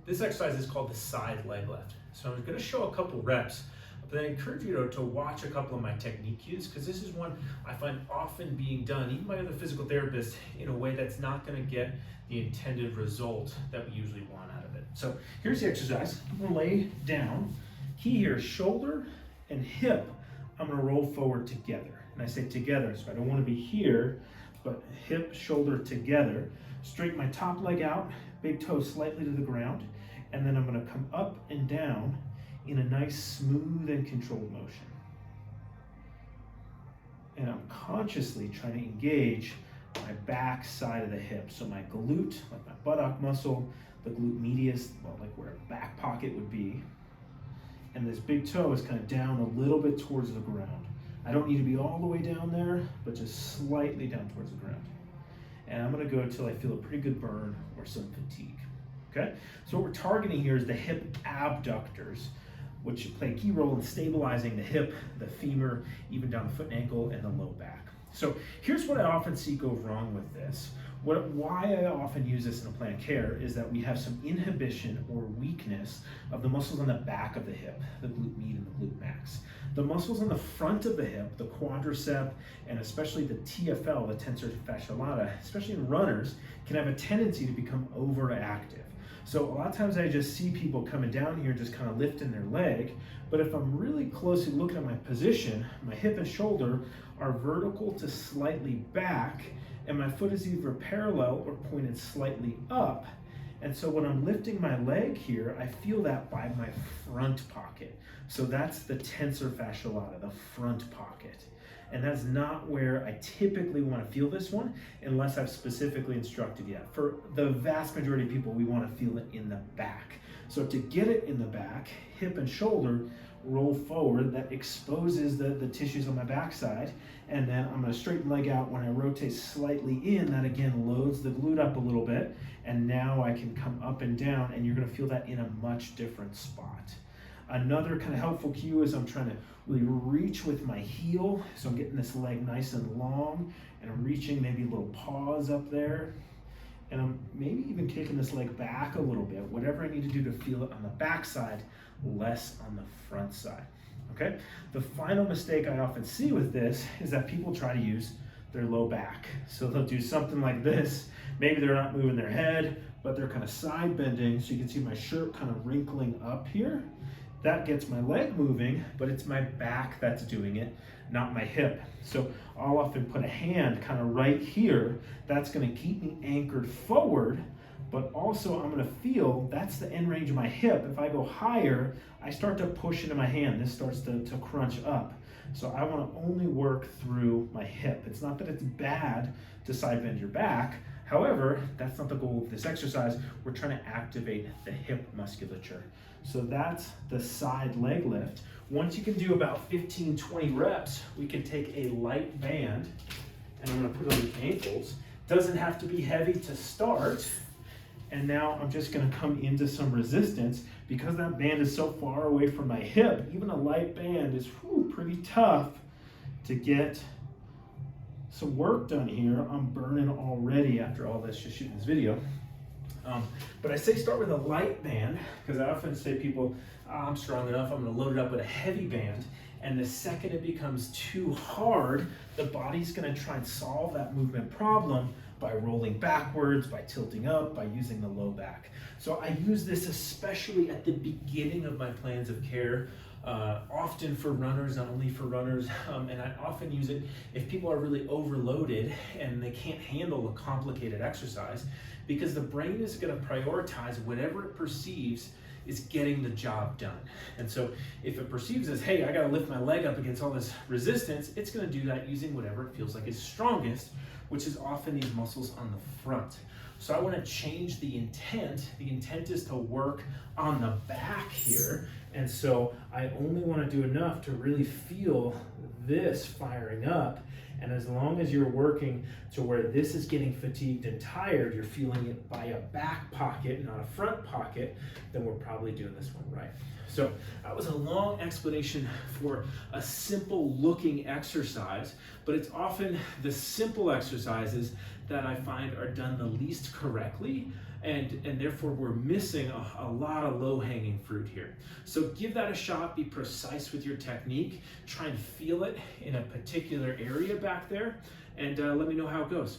This exercise is called the side leg lift. So I'm going to show a couple reps, but I encourage you to watch a couple of my technique cues, because this is one I find often being done, even by other physical therapists, in a way that's not going to get the intended result that we usually want out of it. So here's the exercise. I'm going to lay down. Key here is shoulder and hip. I'm going to roll forward together. And I say together, so I don't want to be here, but hip, shoulder together. Straighten my top leg out, big toe slightly to the ground, and then I'm going to come up and down in a nice, smooth and controlled motion. And I'm consciously trying to engage my back side of the hip. So my glute, like my buttock muscle, the glute medius, well, like where a back pocket would be. And this big toe is kind of down a little bit towards the ground. I don't need to be all the way down there, but just slightly down towards the ground. And I'm going to go until I feel a pretty good burn or some fatigue. Okay? So what we're targeting here is the hip abductors, which play a key role in stabilizing the hip, the femur, even down the foot and ankle, and the low back. So here's what I often see go wrong with this. Why I often use this in a plan of care is that we have some inhibition or weakness of the muscles on the back of the hip, the glute med and the glute max. The muscles on the front of the hip, the quadricep, and especially the TFL, the tensor fasciae lata, especially in runners, can have a tendency to become overactive. So a lot of times I just see people coming down here just kind of lifting their leg, but if I'm really closely looking at my position, my hip and shoulder are vertical to slightly back, and my foot is either parallel or pointed slightly up. And so when I'm lifting my leg here, I feel that by my front pocket. So that's the tensor fasciae lata, the front pocket. And that's not where I typically want to feel this one unless I've specifically instructed yet. For the vast majority of people, we want to feel it in the back. So to get it in the back, hip and shoulder roll forward, that exposes the tissues on my backside, and then I'm going to straighten leg out. When I rotate slightly in, that again loads the glute up a little bit, and now I can come up and down, and you're going to feel that in a much different spot. Another kind of helpful cue is I'm trying to really reach with my heel, so I'm getting this leg nice and long, and I'm reaching maybe a little pause up there, and I'm maybe even kicking this leg back a little bit, whatever I need to do to feel it on the back side, less on the front side, okay? The final mistake I often see with this is that people try to use their low back. So they'll do something like this. Maybe they're not moving their head, but they're kind of side bending, so you can see my shirt kind of wrinkling up here. That gets my leg moving, but it's my back that's doing it, not my hip. So I'll often put a hand kind of right here. That's going to keep me anchored forward, but also I'm going to feel that's the end range of my hip. If I go higher, I start to push into my hand. This starts to crunch up. So I want to only work through my hip. It's not that it's bad to side bend your back. However, that's not the goal of this exercise. We're trying to activate the hip musculature. So that's the side leg lift. Once you can do about 15, 20 reps, we can take a light band, and I'm going to put it on the ankles. Doesn't have to be heavy to start. And now I'm just going to come into some resistance. Because that band is so far away from my hip, even a light band is pretty tough to get some work done here. I'm burning already after all this, just shooting this video. But I say start with a light band, because I often say to people, I'm strong enough, I'm going to load it up with a heavy band. And the second it becomes too hard, the body's going to try and solve that movement problem by rolling backwards, by tilting up, by using the low back. So I use this especially at the beginning of my plans of care, often for runners, not only for runners, and I often use it if people are really overloaded and they can't handle a complicated exercise, because the brain is going to prioritize whatever it perceives is getting the job done. And so if it perceives as, hey, I got to lift my leg up against all this resistance, it's going to do that using whatever it feels like is strongest, which is often these muscles on the front. So I want to change the intent. The intent is to work on the back here. And so I only want to do enough to really feel this firing up. And as long as you're working to where this is getting fatigued and tired, you're feeling it by a back pocket, not a front pocket, then we're probably doing this one right. So that was a long explanation for a simple looking exercise, but it's often the simple exercises that I find are done the least correctly and therefore we're missing a lot of low-hanging fruit here. So give that a shot, be precise with your technique, try and feel it in a particular area back there, and let me know how it goes.